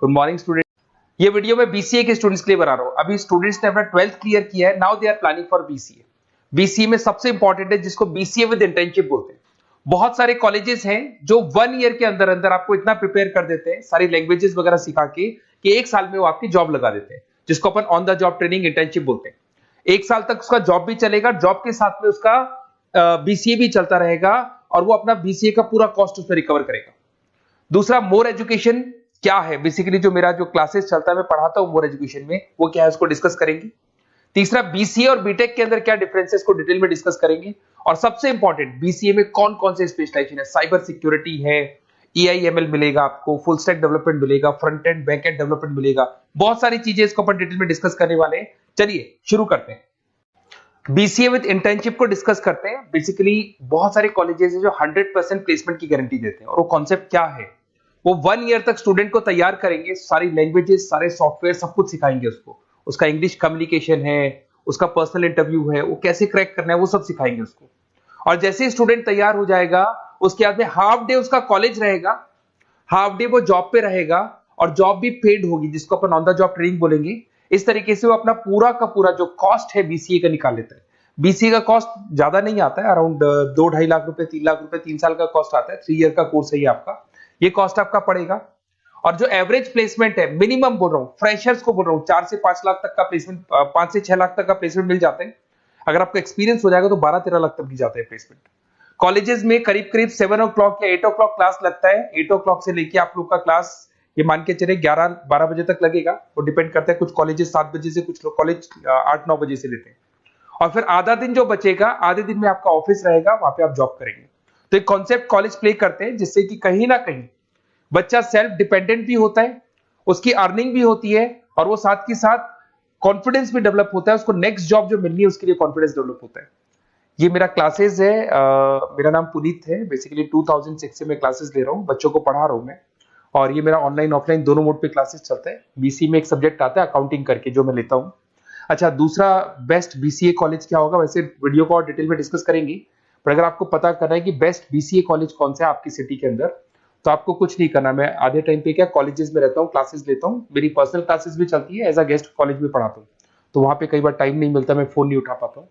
Good morning student. ये video मैं BCA के स्टूडेंट्स के लिए बना रहा हूँ। अभी स्टूडेंट्स ने अपना 12th क्लियर किया है, now they are planning for BCA. BCA में सबसे इंपॉर्टेंट है जिसको बीसीए विद इंटर्नशिप बोलते हैं। बहुत सारे कॉलेजेस हैं जो 1 ईयर के अंदर अंदर आपको इतना प्रिपेयर कर देते हैं सारी लैंग्वेजेस वगैरह सिखा के कि 1 साल में वो आपकी जॉब लगा देते हैं, जिसको अपन on the job training internship बोलते हैं। 1 साल तक उसका जॉब भी चलेगा, जॉब के साथ में उसका बीसीए भी चलता रहेगा और वो अपना बीसीए का पूरा कॉस्ट उसमें रिकवर करेगा। दूसरा, मोर एजुकेशन क्या है, बेसिकली जो मेरा जो क्लासेस चलता है मैं पढ़ाता हूं मोर एजुकेशन में, वो क्या है उसको डिस्कस करेंगे। तीसरा, बीसीए और बीटेक के अंदर क्या डिफरेंसेस को डिटेल में डिस्कस करेंगे। और सबसे इंपॉर्टेंट, बीसीए में कौन कौन से स्पेशलाइजेशन है, साइबर सिक्योरिटी है, EIML मिलेगा आपको, फुल स्टैक डेवलपमेंट मिलेगा, front end back and development मिलेगा, बहुत सारी चीजें इसको अपन डिटेल में डिस्कस करने वाले हैं। चलिए शुरू करते हैं। बीसीए विद इंटर्नशिप को डिस्कस करते हैं। बेसिकली बहुत सारे कॉलेजेस हैं जो 100% प्लेसमेंट की गारंटी देते हैं, और वो कॉन्सेप्ट क्या है, वो 1 ईयर तक स्टूडेंट को तैयार करेंगे, सारी लैंग्वेजेस, सारे सॉफ्टवेयर, सब कुछ सिखाएंगे उसको। उसका इंग्लिश कम्युनिकेशन है, उसका पर्सनल इंटरव्यू है, वो कैसे क्रैक करना है, वो सब सिखाएंगे उसको। और जैसे ही स्टूडेंट तैयार हो जाएगा, उसके बाद में हाफ डे उसका कॉलेज रहेगा, हाफ डे वो जॉब पे रहेगा, और जॉब भी पेड होगी, जिसको अपन ऑन द जॉब ट्रेनिंग बोलेंगे। इस तरीके से वो अपना पूरा का पूरा जो कॉस्ट है बीसीए का निकाल लेता है। बीसीए का कॉस्ट ज्यादा नहीं आता है, अराउंड 2-2.5 लाख रुपए, 3 लाख रुपए 3 साल का कॉस्ट आता है। 3 ईयर का कोर्स है ये आपका, ये कॉस्ट आपका पड़ेगा। और जो एवरेज प्लेसमेंट है, मिनिमम बोल रहा हूँ, फ्रेशर्स को बोल रहा हूँ, 4 से 5 लाख तक का प्लेसमेंट, 5 से 6 लाख तक का प्लेसमेंट मिल जाते हैं। अगर आपका एक्सपीरियंस हो जाएगा तो 12-13 लाख तक भी जाता है प्लेसमेंट। कॉलेजेस में करीब करीब 7 o'clock या 8 o'clock क्लास लगता है। 8 o'clock से लेके आप लोग का क्लास ये मान के चले 11-12 बजे तक लगेगा। वो डिपेंड करता है, कुछ कॉलेजेस 7 बजे से, कुछ कॉलेज 8-9 बजे से लेते हैं। और फिर आधा दिन जो बचेगा, आधे दिन में आपका ऑफिस रहेगा, वहां पे आप जॉब करेंगे। तो एक कॉन्सेप्ट कॉलेज प्ले करते हैं जिससे कि कहीं ना कहीं बच्चा सेल्फ डिपेंडेंट भी होता है, उसकी अर्निंग भी होती है, और वो साथ के साथ कॉन्फिडेंस भी डेवलप होता है। उसको नेक्स्ट जॉब जो मिलनी है उसके लिए कॉन्फिडेंस डेवलप होता है। ये मेरा क्लासेस है, मेरा नाम पुनीत है। बेसिकली 2006 से मैं क्लासेस ले रहा हूँ, बच्चों को पढ़ा रहा हूँ मैं। और ये मेरा ऑनलाइन ऑफलाइन दोनों मोड पे क्लासेस चलता है। बीसी में एक सब्जेक्ट आता है अकाउंटिंग करके, जो मैं लेता हूँ। अच्छा, दूसरा, बेस्ट बीसीए कॉलेज क्या होगा, वैसे वीडियो को और डिटेल में डिस्कस करेंगे। पर अगर आपको पता करना है कि बेस्ट बीसीए कॉलेज कौन सा है आपकी सिटी के अंदर, तो आपको कुछ नहीं करना। मैं आधे टाइम पे क्या कॉलेजेस में रहता हूँ, क्लासेस लेता हूँ। मेरी पर्सनल क्लासेस भी चलती है, एज अ गेस्ट कॉलेज में पढ़ाता हूँ। तो वहां पे कई बार टाइम नहीं मिलता, मैं फोन नहीं उठा पाता हूँ।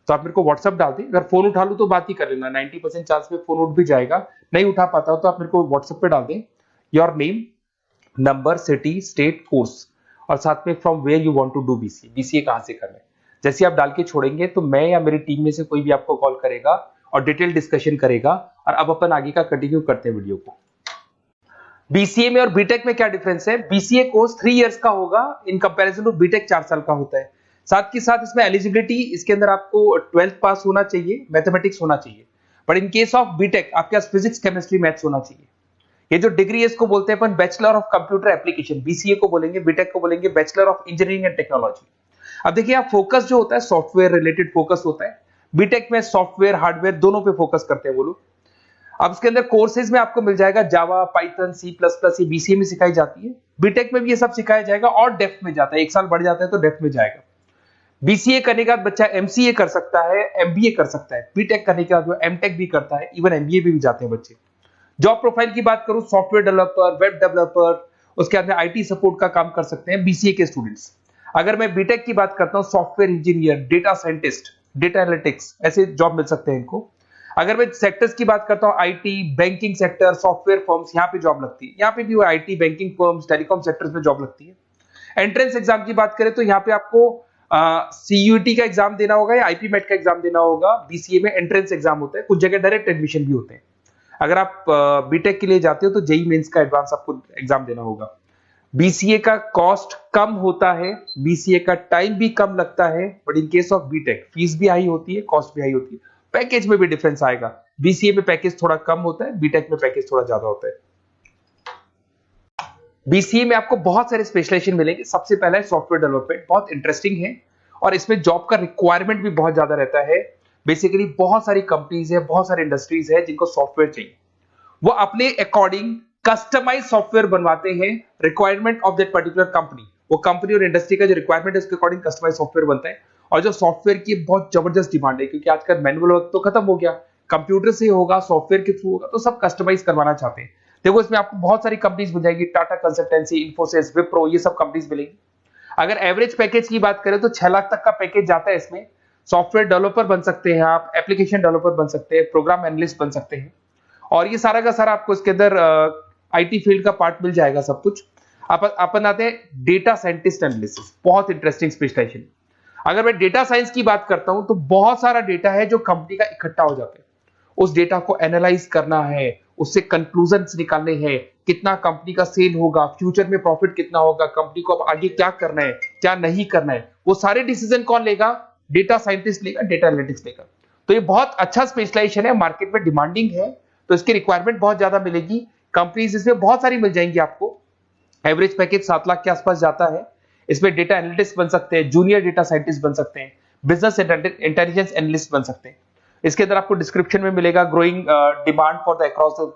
तो आप मेरे को व्हाट्सअप डाल दें, अगर फोन उठा लूँ तो बात ही कर लेना, 90% चांस में फोन उठ भी जाएगा। नहीं उठा पाता हो तो आप मेरे को व्हाट्सएप पे डाल दें, your name, number, city, state, course, और साथ में from where you want to do BCA, BCA कहां से करना है। जैसे आप डाल के छोड़ेंगे तो मैं या मेरी टीम में से कोई भी आपको कॉल करेगा और डिटेल डिस्कशन करेगा। और अब अपन आगे का कंटिन्यू करते हैं वीडियो को। बीसीए में और बीटेक में क्या डिफरेंस है। बीसीए कोर्स 3 इयर्स का होगा, इन कंपैरिजन टू बीटेक 4 साल का होता है। साथ के साथ इसमें एलिजिबिलिटी, इसके अंदर आपको 12th पास होना चाहिए, मैथमेटिक्स होना चाहिए। But in case of BTech आपके पास फिजिक्स, केमिस्ट्री, मैथ्स होना चाहिए। ये जो डिग्री है इसको बोलते हैं अपन bachelor of computer application. BCA को बोलेंगे, बीटेक को बोलेंगे bachelor of engineering and technology. अब देखिए, आप फोकस जो होता है सॉफ्टवेयर रिलेटेड फोकस होता है। बीटेक में सॉफ्टवेयर, हार्डवेयर दोनों पे फोकस करते हैं वो लोग। अब इसके अंदर कोर्सेज में आपको मिल जाएगा जावा, पाइथन, C++, ये बीसीए में सिखाई जाती है। बीटेक में भी ये सब सिखाया जाएगा और डेप्थ में जाता है, 1 साल बढ़ जाता है तो डेप्थ में जाएगा। बीसीए करने के बाद बच्चा एमसीए कर सकता है, एमबीए कर सकता है। बीटेक करने के बाद वो एमटेक भी करता है, इवन एमबीए भी जाते हैं बच्चे। जॉब प्रोफाइल की बात करूं, सॉफ्टवेयर डेवलपर, वेब डेवलपर, उसके बाद में आईटी सपोर्ट का काम कर सकते हैं बीसीए के स्टूडेंट्स। अगर मैं बीटेक की बात करता हूं, software engineer, data scientist, data analytics, ऐसे जॉब मिल सकते हैं इनको। अगर मैं सेक्टर्स की बात करता हूं, IT, banking sector, software firms, यहाँ पे जॉब लगती है। यहाँ पे भी IT, banking firms, telecom sectors में जॉब लगती है। एंट्रेंस एग्जाम की बात करें तो यहाँ पे आपको सीयूईटी का एग्जाम देना होगा या आईपी मेट का एग्जाम देना होगा। बीसीए में एंट्रेंस एग्जाम होता है, कुछ जगह डायरेक्ट एडमिशन भी होते हैं। अगर आप बीटेक के लिए जाते हो तो जेई मेंस का एडवांस आपको एग्जाम देना होगा। बीसीए का कॉस्ट कम होता है, बीसीए का टाइम भी कम लगता है। But in case of BTech fees भी हाई होती है, कॉस्ट भी हाई होती है, पैकेज में भी डिफरेंस आएगा। बीसीए में पैकेज थोड़ा कम होता है, बीटेक में पैकेज थोड़ा ज्यादा होता है। बीसीए में आपको बहुत सारे स्पेशलाइजेशन मिलेंगे। सबसे पहला है सॉफ्टवेयर डेवलपमेंट, बहुत इंटरेस्टिंग है और इसमें जॉब का रिक्वायरमेंट भी बहुत ज्यादा रहता है। बेसिकली बहुत सारी कंपनीज है, बहुत सारी इंडस्ट्रीज है जिनको सॉफ्टवेयर चाहिए। वो अपने अकॉर्डिंग कस्टमाइज सॉफ्टवेयर बनवाते हैं, requirement of that particular company. वो कंपनी और इंडस्ट्री का जो रिक्वायरमेंट है उसके अकॉर्डिंग कस्टमाइज सॉफ्टवेयर बनता है। और जो सॉफ्टवेयर की बहुत जबरदस्त डिमांड है, क्योंकि आजकल मैनुअल वर्क तो खत्म हो गया, कंप्यूटर से होगा, सॉफ्टवेयर के थ्रू होगा, तो सब कस्टमाइज करवाना चाहते हैं। देखो इसमें आपको बहुत सारी कंपनीज मिल जाएगी, टाटा कंसल्टेंसी, इन्फोसिस, विप्रो, ये सब कंपनीज मिलेंगी। अगर एवरेज पैकेज की बात करें तो 6 लाख तक का पैकेज जाता है इसमें। सॉफ्टवेयर डेवलपर बन सकते हैं आप, एप्लीकेशन डेवलपर बन सकते हैं, प्रोग्राम एनालिस्ट बन सकते हैं, और ये सारा का सारा आपको इसके अंदर आईटी फील्ड का पार्ट मिल जाएगा सब कुछ। अपन आते हैं डेटा साइंटिस्ट एनालिसिस, बहुत इंटरेस्टिंग स्पेशलाइजेशन। अगर मैं डेटा साइंस की बात करता हूं तो बहुत सारा डेटा है जो कंपनी का इकट्ठा हो जाता है, उस डेटा को एनालाइज करना है, उससे कंक्लूजन्स निकालने हैं, कितना कंपनी का सेल होगा, फ्यूचर में प्रॉफिट कितना होगा, कंपनी को अब आगे क्या करना है, क्या नहीं करना है, वो सारे डिसीजन कौन लेगा? डेटा साइंटिस्ट लेगा, डेटा एनालिटिक्स लेगा। तो ये बहुत अच्छा स्पेशलाइजेशन है, मार्केट में डिमांडिंग है, तो इसकी रिक्वायरमेंट बहुत ज्यादा मिलेगी। कंपनीज इसमें बहुत सारी मिल जाएंगी आपको। एवरेज पैकेज 7 लाख के आसपास जाता है। इसमें डेटा एनालिटिक्स बन सकते हैं, जूनियर डेटा साइंटिस्ट बन सकते हैं, बिजनेस इंटेलिजेंस एनालिस्ट बन सकते हैं। इसके अंदर आपको डिस्क्रिप्शन में मिलेगा growing demand for the across the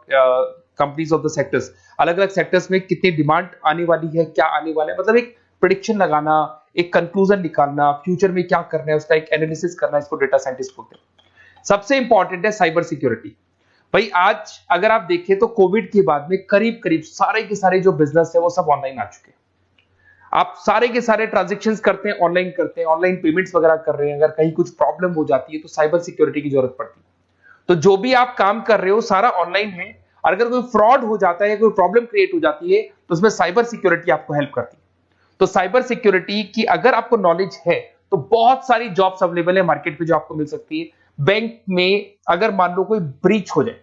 companies of the sectors. अलग अलग सेक्टर्स में कितनी डिमांड आने वाली है, क्या आने वाला है, मतलब एक प्रेडिक्शन लगाना, एक कंक्लूजन निकालना, फ्यूचर में क्या करना है उसका एक एनालिसिस करना, इसको डेटा साइंटिस्ट बोलते हैं। सबसे इंपॉर्टेंट है साइबर सिक्योरिटी। भाई आज अगर आप देखें तो कोविड के बाद में करीब करीब सारे के सारे जो बिजनेस है वो सब ऑनलाइन आ चुके हैं। आप सारे के सारे ट्रांजैक्शंस करते हैं, ऑनलाइन करते हैं, ऑनलाइन पेमेंट्स वगैरह कर रहे हैं। अगर कहीं कुछ प्रॉब्लम हो जाती है तो साइबर सिक्योरिटी की जरूरत पड़ती है। तो जो भी आप काम कर रहे हो सारा ऑनलाइन है, और अगर कोई फ्रॉड हो जाता है, कोई प्रॉब्लम क्रिएट हो जाती है तो उसमें साइबर सिक्योरिटी आपको हेल्प करती है। तो साइबर सिक्योरिटी की अगर आपको नॉलेज है तो बहुत सारी जॉब्स अवेलेबल है मार्केट पे जो आपको मिल सकती है। बैंक में अगर मान लो कोई ब्रीच हो जाए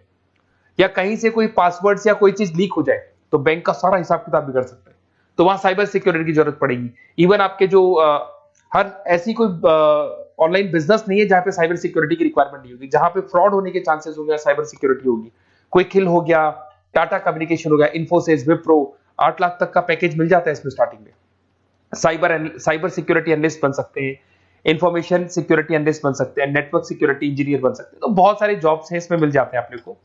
या कहीं से कोई पासवर्ड्स या कोई चीज लीक हो जाए तो बैंक का सारा हिसाब किताब बिगड़ सकता है, तो वहां साइबर सिक्योरिटी की जरूरत पड़ेगी। इवन आपके जो हर ऐसी कोई ऑनलाइन बिजनेस नहीं है जहां पे साइबर सिक्योरिटी की रिक्वायरमेंट नहीं होगी। जहां पे फ्रॉड होने के चांसेस होंगे साइबर सिक्योरिटी होगी। क्विक हिल हो गया, टाटा कम्युनिकेशन हो गया, इन्फोसिस, विप्रो, 8 लाख तक का पैकेज मिल जाता है इसमें स्टार्टिंग में। साइबर सिक्योरिटी एनालिस्ट बन सकते हैं, इंफॉर्मेशन सिक्योरिटी एनालिस्ट बन सकते हैं, नेटवर्क सिक्योरिटी इंजीनियर बन सकते हैं। तो बहुत सारे जॉब्स हैं इसमें मिल जाते हैं अपने को।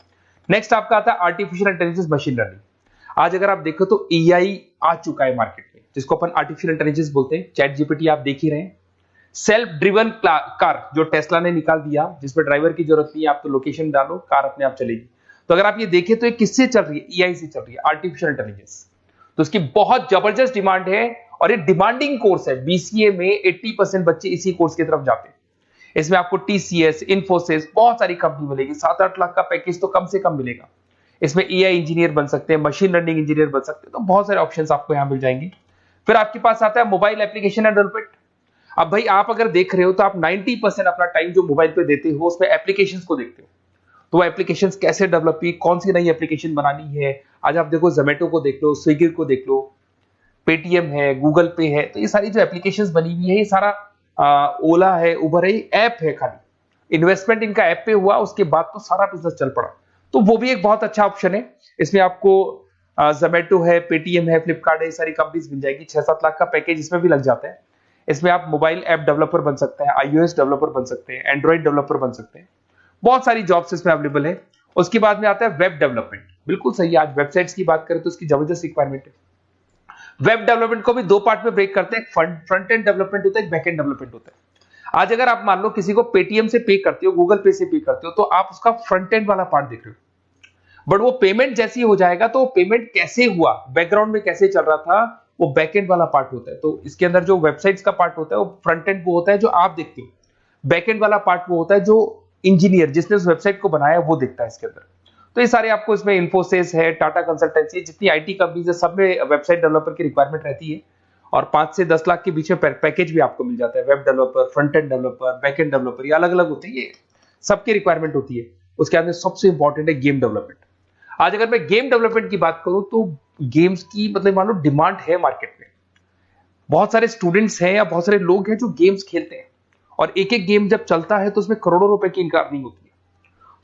नेक्स्ट आपका आता है आर्टिफिशियल इंटेलिजेंस, मशीन लर्निंग। आज अगर आप देखो तो एआई आ चुका है मार्केट में, जिसको अपन आर्टिफिशियल इंटेलिजेंस बोलते हैं। चैट जीपीटी आप देख ही रहे हैं। सेल्फ ड्रिवन कार जो टेस्ला ने निकाल दिया, जिसमें ड्राइवर की जरूरत नहीं है, आप तो लोकेशन डालो, कार अपने आप चलेगी। तो अगर आप ये देखें तो ये किससे चल रही है? एआई से चल रही है, आर्टिफिशियल इंटेलिजेंस। तो इसकी बहुत जबरदस्त डिमांड है और ये डिमांडिंग कोर्स है। बीसीए में 80% बच्चे इसी कोर्स की तरफ जाते हैं। इसमें आपको टीसीएस, इन्फोसिस, बहुत सारी कंपनी मिलेगी। 7-8 लाख का पैकेज तो कम से कम मिलेगा। इसमें एआई इंजीनियर बन सकते हैं, मशीन लर्निंग इंजीनियर बन सकते हैं। तो बहुत सारे ऑप्शंस आपको यहां मिल जाएंगे। फिर आपके पास आता है मोबाइल एप्लीकेशन एंड डेवलपमेंट। अब भाई आप अगर देख रहे हो तो आप 90% अपना टाइम जो मोबाइल पे देते हो उसमें एप्लीकेशंस को देखते हो। तो वो एप्लीकेशंस कैसे डेवलप की, कौन सी नई एप्लीकेशन बनानी है। आज आप देखो जोमेटो को देख लो, स्विगी को देख लो, पेटीएम है, गूगल पे है। तो ये सारी जो एप्लीकेशंस बनी हुई है, ये सारा ओला है, उबर है, ऐप है। खाली इन्वेस्टमेंट इनका ऐप पे हुआ, उसके बाद तो सारा बिजनेस चल पड़ा। तो वो भी एक बहुत अच्छा ऑप्शन है। इसमें आपको जोमेटो है, पेटीएम है, फ्लिपकार्ट है, ये सारी कंपनीज मिल जाएगी। 6-7 लाख का पैकेज इसमें भी लग जाता है। इसमें आप मोबाइल ऐप डेवलपर बन सकते हैं, आईओएस डेवलपर बन सकते हैं, एंड्रॉइड डेवलपर बन सकते हैं। बहुत सारी जॉब्स इसमें अवेलेबल है। उसके बाद में आता है वेब डेवलपमेंट। बिल्कुल सही है, आज वेबसाइट्स की बात करें तो उसकी जबरदस्त रिक्वायरमेंट है। वेब डेवलपमेंट को भी 2 पार्ट में ब्रेक करते हैं। फ्रंट एंड डेवलपमेंट होता है, एक बैक एंड डेवलपमेंट होता है। आज अगर आप मान लो किसी को पेटीएम से पे करते हो, गूगल पे से पे करते हो, तो आप उसका फ्रंट एंड वाला पार्ट देख रहे हो। बट वो पेमेंट जैसी हो जाएगा तो पेमेंट कैसे हुआ, बैकग्राउंड में कैसे चल रहा था, वो बैक एंड वाला पार्ट होता है। तो इसके अंदर जो वेबसाइट्स का पार्ट होता है वो फ्रंट एंड वो होता है जो आप देखते हो। बैक एंड वाला पार्ट वो होता है जो इंजीनियर जिसने उस वेबसाइट को बनाया वो देखता है इसके अंदर। तो ये सारे आपको इसमें इन्फोसिस है, टाटा कंसल्टेंसी, जितनी आईटी कंपनीज है, सब में वेबसाइट डेवलपर की रिक्वायरमेंट रहती है। और 5 से 10 लाख के बीच में पैकेज भी आपको मिल जाता है। Web developer, front end developer, back end developer, ये अलग अलग होते हैं, ये सबकी रिक्वायरमेंट होती है। उसके अंदर सबसे इंपॉर्टेंट है गेम डेवलपमेंट। आज अगर मैं गेम डेवलपमेंट की बात करूं तो गेम्स की मतलब मान लो डिमांड है मार्केट में। बहुत सारे स्टूडेंट्स हैं या बहुत सारे लोग हैं जो गेम्स खेलते हैं, और एक एक गेम जब चलता है तो उसमें करोड़ों रुपए की इनकम अर्निंग होती है।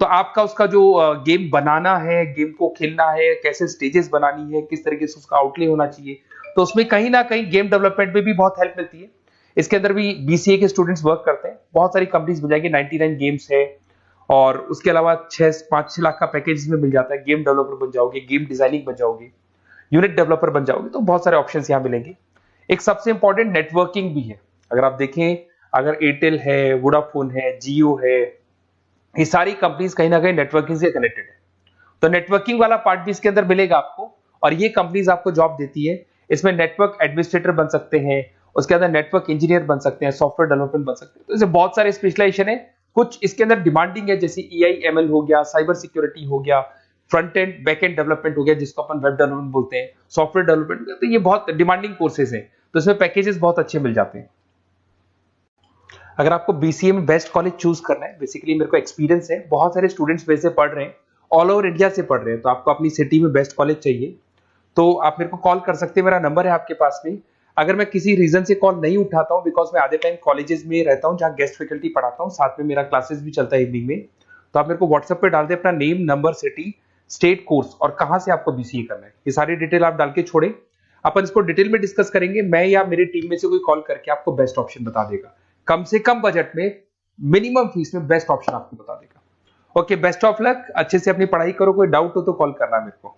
तो आपका उसका जो गेम बनाना है, गेम को खेलना है, कैसे स्टेजेस बनानी है, किस तरीके से उसका आउटले होना चाहिए, तो उसमें कहीं ना कहीं गेम डेवलपमेंट में भी बहुत हेल्प मिलती है। इसके अंदर भी बीसीए के स्टूडेंट्स वर्क करते हैं। बहुत सारी कंपनीज मिल जाएगी, 99 गेम्स है, और उसके अलावा 5-6 लाख का पैकेज में मिल जाता है। गेम डेवलपर बन जाओगे, गेम डिजाइनिंग बन जाओगे, यूनिट डेवलपर बन जाओगे, तो बहुत सारे ऑप्शंस यहाँ मिलेंगे। एक सबसे इंपॉर्टेंट नेटवर्किंग भी है। अगर आप देखें, अगर एयरटेल है, वोडाफोन है, जियो है, ये सारी कंपनीज कहीं ना कहीं नेटवर्किंग से कनेक्टेड है। तो नेटवर्किंग वाला पार्ट भी इसके अंदर मिलेगा आपको, और ये कंपनीज आपको जॉब देती है। इसमें नेटवर्क एडमिनिस्ट्रेटर बन सकते हैं, उसके अंदर नेटवर्क इंजीनियर बन सकते हैं, सॉफ्टवेयर डेवलपमेंट बन सकते हैं। तो इसमें बहुत सारे स्पेशलाइजेशन है। कुछ इसके अंदर डिमांडिंग है, जैसे EI/ML हो गया, साइबर सिक्योरिटी हो गया, front end back and development हो गया जिसको अपन वेब डेवलपमेंट बोलते हैं, सॉफ्टवेयर डेवलपमेंट। तो ये बहुत डिमांडिंग कोर्सेज हैं, तो इसमें पैकेजेस बहुत अच्छे मिल जाते हैं। अगर आपको BCA में बेस्ट कॉलेज चूज करना है, बेसिकली मेरे को एक्सपीरियंस है, बहुत सारे स्टूडेंट्स वैसे पढ़ रहे हैं, ऑल ओवर इंडिया से पढ़ रहे हैं, तो आपको अपनी सिटी में बेस्ट कॉलेज चाहिए तो आप मेरे को कॉल कर सकते हैं, मेरा नंबर है आपके पास में। अगर मैं किसी रीजन से कॉल नहीं उठाता हूं, बिकॉज मैं आधे टाइम कॉलेजेस में रहता हूं जहां गेस्ट फैकल्टी पढ़ाता हूं, साथ में मेरा क्लासेस भी चलता है इवनिंग में, तो आप मेरे को व्हाट्सएप पे डाल दे अपना name, number, city, state, course और कहां से आपको BCA करना है, ये सारी डिटेल आप डाल के छोड़े। अपन इसको डिटेल में डिस्कस करेंगे, मैं या मेरी टीम में से कोई कॉल करके आपको बेस्ट ऑप्शन बता देगा, कम से कम बजट में, मिनिमम फीस में बेस्ट ऑप्शन आपको बता देगा। ओके, बेस्ट ऑफ लक, अच्छे से अपनी पढ़ाई करो, कोई डाउट हो तो कॉल करना मेरे को।